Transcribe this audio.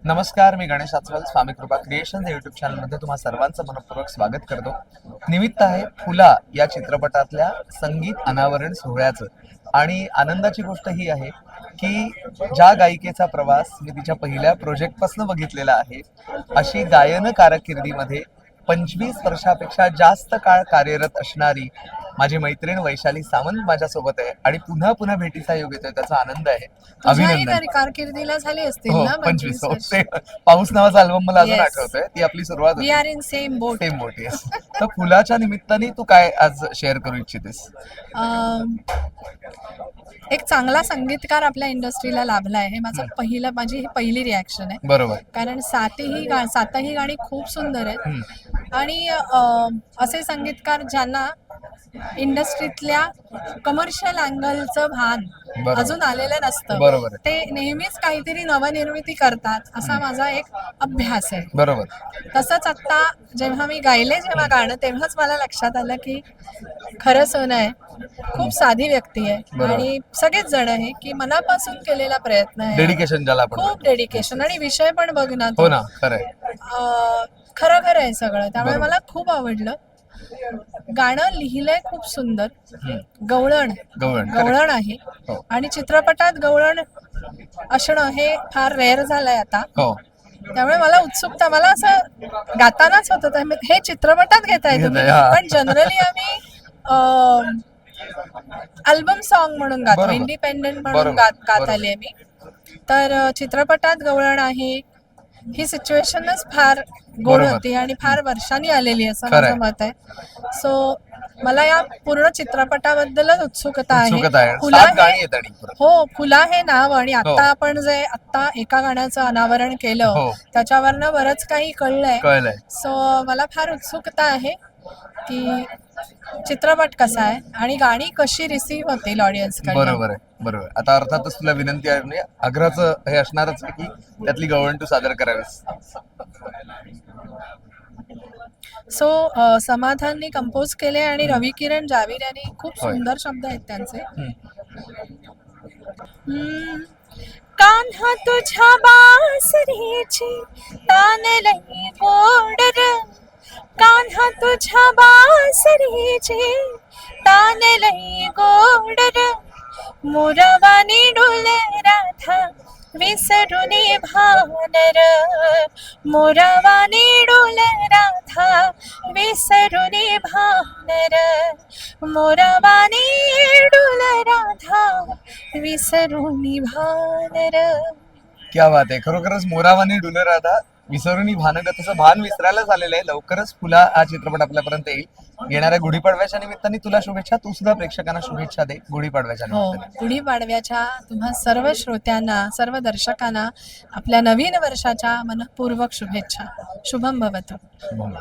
नमस्कार, मी गणेश आचवल, स्वामी कृपा क्रिएशन या युट्यूब चॅनलमध्ये तुम्हा सर्वांचं मनपूर्वक स्वागत करतो. निमित्त आहे फुला या चित्रपटातल्या संगीत अनावरण सोहळ्याचं. आणि आनंदाची गोष्ट ही आहे की ज्या गायिकेचा प्रवास मी तिच्या पहिल्या प्रोजेक्टपासून बघितलेला आहे, अशी गायन कारकिर्दीमध्ये 25 वर्षापेक्षा जास्त काळ कार्यरत असणारी माझी मैत्रीण वैशाली सावंत माझ्यासोबत आहे आणि पुन्हा पुन्हा भेटीचा योग येतोय, त्याचा आनंद आहे. तुझ्याही अभिनंदन. कारकिर्दीला झाली असतील हो, ना 25. 25 वर्ष. पाऊस नावाचा अल्बम मला अजून Yes. आठवतोय, ती आपली सुरुवात वी होती. Are in same boat. Same मोठी आहे. तर फुलाच्या निमित्ताने तू काय आज शेअर करू इच्छितेस? एक चांगला संगीतकार आपल्या इंडस्ट्रीला लाभला आहे, हे माझी ही पहिली रिॲक्शन आहे. बरोबर. कारण सातही गाणी खूप सुंदर आहेत आणि असे संगीतकार ज्यांना इंडस्ट्रीतल्या कमर्शियल अँगलचं भान बरोबर. अजून आलेलं नसतं, बरोबर आहे. ते नेहमीच काहीतरी नवनिर्मिती करतात असा माझा एक अभ्यास आहे. बरोबर. तसंच आता जेव्हा मी गायले गाणं, तेव्हाच मला लक्षात आलं की खरं सोनं आहे, खूप साधी व्यक्ती आहे बरोबर. आणि सगळेच जण आहे की मनापासून केलेला प्रयत्न आहे, डेडिकेशन ज्याला आपण खूप डेडिकेशन आणि विषय पण बघ ना हो तू. ना, खरंय. खरं खरं आहे सगळं, त्यामुळे बरोबर. मला खूप आवडलं. गाणं लिहिलंय खूप सुंदर, गवळण गवळण आहे हो. आणि चित्रपटात गवळण असणं हे फार रेअर झालंय आता. हो. त्यामुळे मला उत्सुकता, मला असं गातानाच होत होतं हे चित्रपटात घेताय तुम्ही, घेताय, हा. पण जनरली आम्ही अल्बम सॉन्ग म्हणून गातो, बरोबर. इंडिपेंडेंट म्हणून बरोबर. गात बरोबर. आले मी. तर चित्रपटात गवळण आहे ही सिच्युएशनच फार गोड बरोबर. होती आणि फार वर्षांनी आलेली असं खरंय. माझं मत आहे. सो मला या पूर्ण चित्रपटाबद्दलच उत्सुकता आहे. उत्सुकता आहे. फुला 7 गाणी आहेत आणि परत. हो, फुला हे नाव आणि हो. आता आपण जे आता एका गाण्याचं अनावरण केलं, हो. त्याच्यावरनं बरंच काही कळलंय. कळलंय. सो मला फार उत्सुकता आहे की चित्रपट कसा आहे आणि गाणी कशी रिसीव्ह होतील ऑडियन्स कडे. बरोबर आहे. बरोबर. आता अर्थातच तुला विनंती आहे, म्हणजे आग्रहाचं हे असणारच आहे की त्यातली गवळण तू सादर करावीस. सो समाधाननी कंपोज केले आणि रवी किरण जावीर यांनी खूप होय. सुंदर शब्द आहेत त्यांचे. हम्म. कान्हा तुझ्या बासरीची तान लई गोड र, कान्हा तुझ्या बासरीची तान लई गोड र, मुरवानी डोले राधा विसरुनी भानर, मुरवानी डोले राधा विसरुनी भानर, मुरवानी डोले राधा विसरुनी भानर. क्या बात आहे. खरोखरच मोरावानी डुले राधा विसरूनी भानगत, तसं भान विसरायला झालेलं आहे. लवकरच फुला हा चित्रपट आपल्यापर्यंत येईल. येणाऱ्या गुढीपाडव्याच्या निमित्ताने तुला शुभेच्छा. तू सुद्धा प्रेक्षकांना शुभेच्छा दे गुढीपाडव्याच्या हो, निमित्ताने. गुढीपाडव्याच्या तुम्हा सर्व श्रोत्यांना, सर्व दर्शकांना आपल्या नवीन वर्षाच्या मनपूर्वक शुभेच्छा. शुभम भवतु. शुभम.